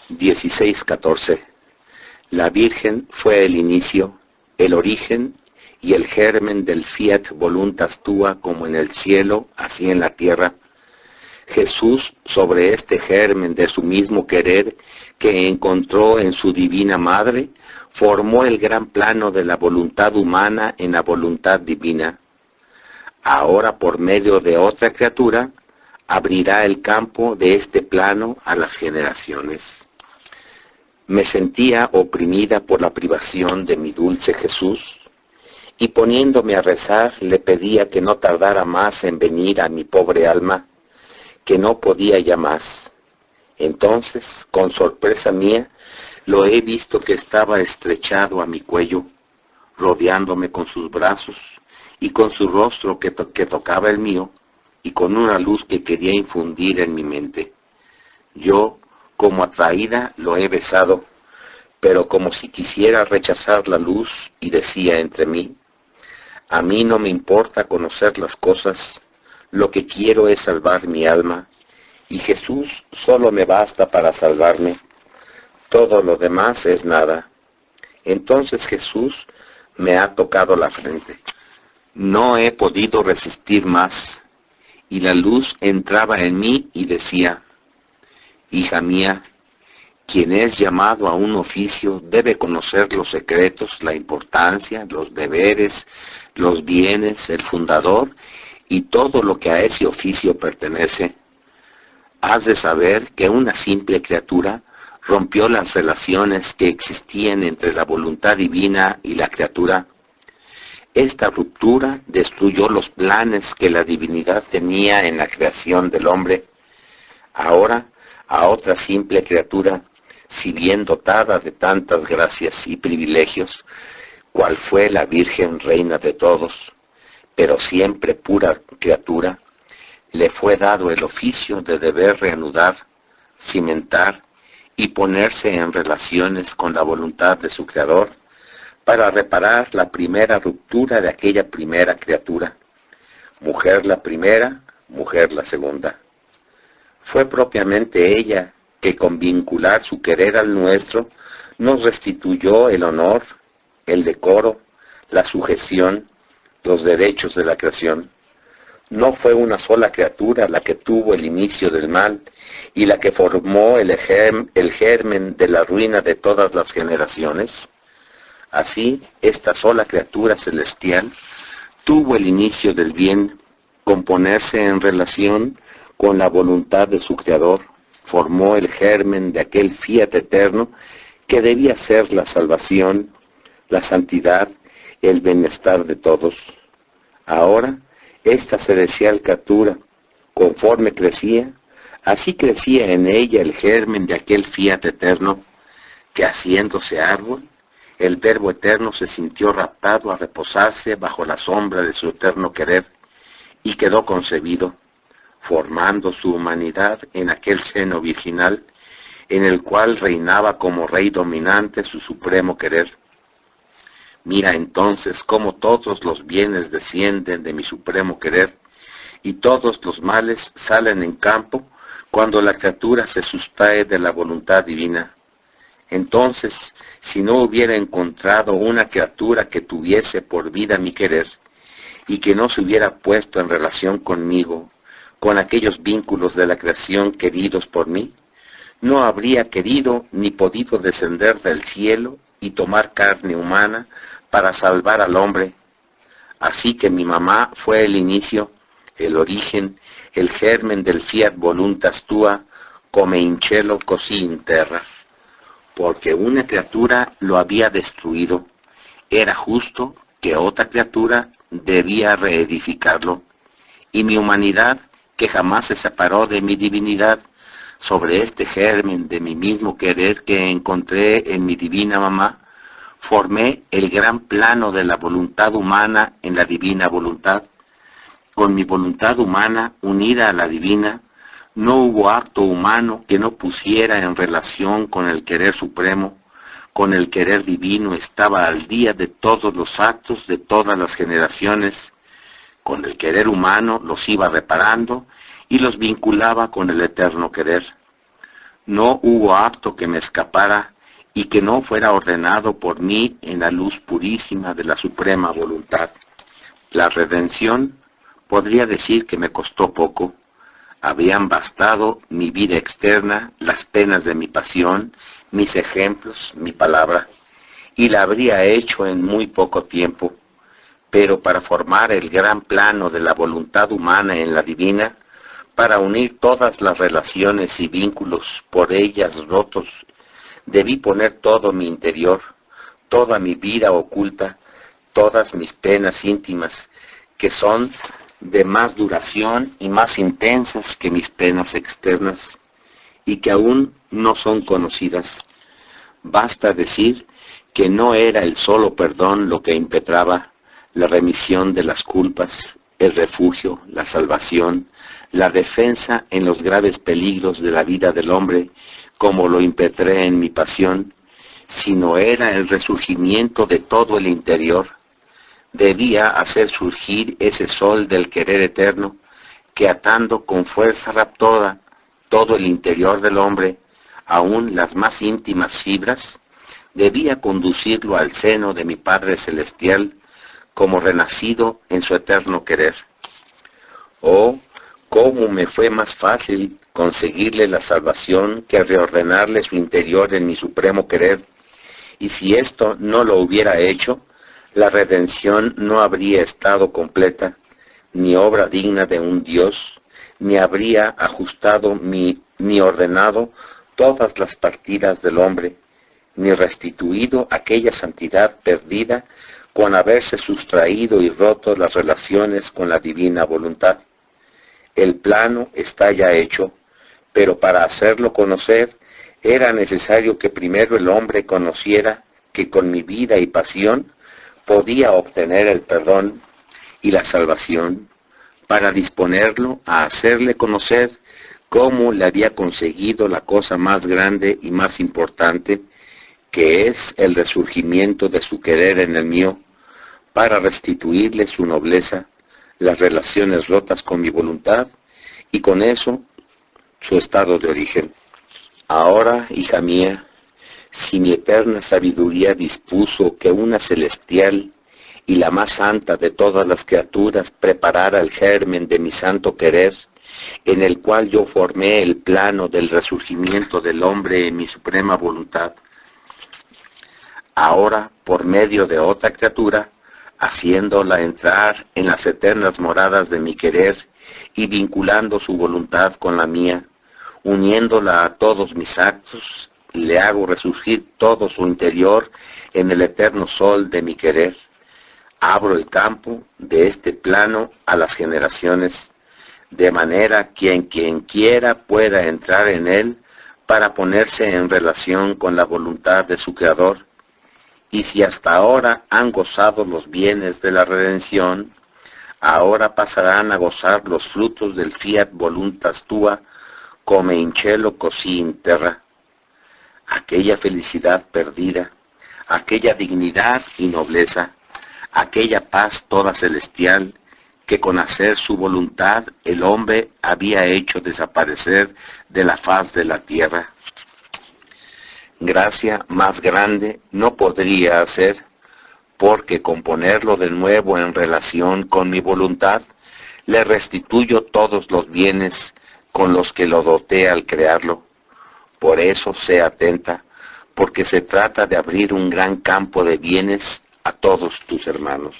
16:14. La Virgen fue el inicio, el origen y el germen del fiat voluntas tua, como en el cielo, así en la tierra. Jesús, sobre este germen de su mismo querer que encontró en su divina madre, formó el gran plano de la voluntad humana en la voluntad divina. Ahora, por medio de otra criatura, abrirá el campo de este plano a las generaciones. Me sentía oprimida por la privación de mi dulce Jesús, y poniéndome a rezar le pedía que no tardara más en venir a mi pobre alma, que no podía ya más. Entonces, con sorpresa mía, lo he visto que estaba estrechado a mi cuello, rodeándome con sus brazos, y con su rostro que tocaba el mío, y con una luz que quería infundir en mi mente. Yo, como atraída, lo he besado, pero como si quisiera rechazar la luz, y decía entre mí: a mí no me importa conocer las cosas, lo que quiero es salvar mi alma, y Jesús solo me basta para salvarme. Todo lo demás es nada. Entonces Jesús me ha tocado la frente. No he podido resistir más, y la luz entraba en mí y decía: hija mía, quien es llamado a un oficio debe conocer los secretos, la importancia, los deberes, los bienes, el fundador y todo lo que a ese oficio pertenece. Has de saber que una simple criatura rompió las relaciones que existían entre la voluntad divina y la criatura. Esta ruptura destruyó los planes que la divinidad tenía en la creación del hombre. Ahora, a otra simple criatura, si bien dotada de tantas gracias y privilegios, cual fue la Virgen Reina de todos, pero siempre pura criatura, le fue dado el oficio de deber reanudar, cimentar y ponerse en relaciones con la voluntad de su Creador, para reparar la primera ruptura de aquella primera criatura. Mujer la primera, mujer la segunda. Fue propiamente ella que, con vincular su querer al nuestro, nos restituyó el honor, el decoro, la sujeción, los derechos de la creación. No fue una sola criatura la que tuvo el inicio del mal y la que formó el germen de la ruina de todas las generaciones. Así, esta sola criatura celestial tuvo el inicio del bien, con ponerse en relación con la voluntad de su Creador, formó el germen de aquel fiat eterno que debía ser la salvación, la santidad, el bienestar de todos. Ahora, esta celestial criatura, conforme crecía, así crecía en ella el germen de aquel fiat eterno, que haciéndose árbol, el Verbo eterno se sintió raptado a reposarse bajo la sombra de su eterno querer, y quedó concebido, formando su humanidad en aquel seno virginal, en el cual reinaba como rey dominante su supremo querer. Mira entonces cómo todos los bienes descienden de mi supremo querer, y todos los males salen en campo cuando la criatura se sustrae de la voluntad divina. Entonces, si no hubiera encontrado una criatura que tuviese por vida mi querer, y que no se hubiera puesto en relación conmigo, con aquellos vínculos de la creación queridos por mí, no habría querido ni podido descender del cielo y tomar carne humana para salvar al hombre. Así que mi mamá fue el inicio, el origen, el germen del fiat voluntas tua, come in cielo così in terra. Porque una criatura lo había destruido, era justo que otra criatura debía reedificarlo, y mi humanidad, que jamás se separó de mi divinidad, sobre este germen de mi mismo querer que encontré en mi divina mamá, formé el gran plano de la voluntad humana en la divina voluntad. Con mi voluntad humana unida a la divina, no hubo acto humano que no pusiera en relación con el querer supremo. Con el querer divino estaba al día de todos los actos de todas las generaciones. Con el querer humano los iba reparando y los vinculaba con el eterno querer. No hubo acto que me escapara y que no fuera ordenado por mí en la luz purísima de la suprema voluntad. La redención podría decir que me costó poco. Habían bastado mi vida externa, las penas de mi pasión, mis ejemplos, mi palabra, y la habría hecho en muy poco tiempo. Pero para formar el gran plano de la voluntad humana en la divina, para unir todas las relaciones y vínculos por ellas rotos, debí poner todo mi interior, toda mi vida oculta, todas mis penas íntimas, que son de más duración y más intensas que mis penas externas, y que aún no son conocidas. Basta decir que no era el solo perdón lo que impetraba, la remisión de las culpas, el refugio, la salvación, la defensa en los graves peligros de la vida del hombre, como lo impetré en mi pasión, sino era el resurgimiento de todo el interior. Debía hacer surgir ese sol del querer eterno, que atando con fuerza raptora todo el interior del hombre, aún las más íntimas fibras, debía conducirlo al seno de mi Padre Celestial, como renacido en su eterno querer. Oh, cómo me fue más fácil conseguirle la salvación que reordenarle su interior en mi supremo querer, y si esto no lo hubiera hecho, la redención no habría estado completa, ni obra digna de un Dios, ni habría ajustado ni ordenado todas las partidas del hombre, ni restituido aquella santidad perdida con haberse sustraído y roto las relaciones con la divina voluntad. El plano está ya hecho, pero para hacerlo conocer era necesario que primero el hombre conociera que con mi vida y pasión podía obtener el perdón y la salvación, para disponerlo a hacerle conocer cómo le había conseguido la cosa más grande y más importante, que es el resurgimiento de su querer en el mío, para restituirle su nobleza, las relaciones rotas con mi voluntad, y con eso su estado de origen. Ahora, hija mía, si mi eterna sabiduría dispuso que una celestial y la más santa de todas las criaturas preparara el germen de mi santo querer, en el cual yo formé el plano del resurgimiento del hombre en mi suprema voluntad, ahora, por medio de otra criatura, haciéndola entrar en las eternas moradas de mi querer y vinculando su voluntad con la mía, uniéndola a todos mis actos, le hago resurgir todo su interior en el eterno sol de mi querer. Abro el campo de este plano a las generaciones, de manera que quien quiera pueda entrar en él para ponerse en relación con la voluntad de su Creador. Y si hasta ahora han gozado los bienes de la redención, ahora pasarán a gozar los frutos del fiat voluntas tua, come in cielo così in terra. Aquella felicidad perdida, aquella dignidad y nobleza, aquella paz toda celestial, que con hacer su voluntad el hombre había hecho desaparecer de la faz de la tierra. Gracia más grande no podría hacer, porque con ponerlo de nuevo en relación con mi voluntad, le restituyo todos los bienes con los que lo doté al crearlo. Por eso sé atenta, porque se trata de abrir un gran campo de bienes a todos tus hermanos.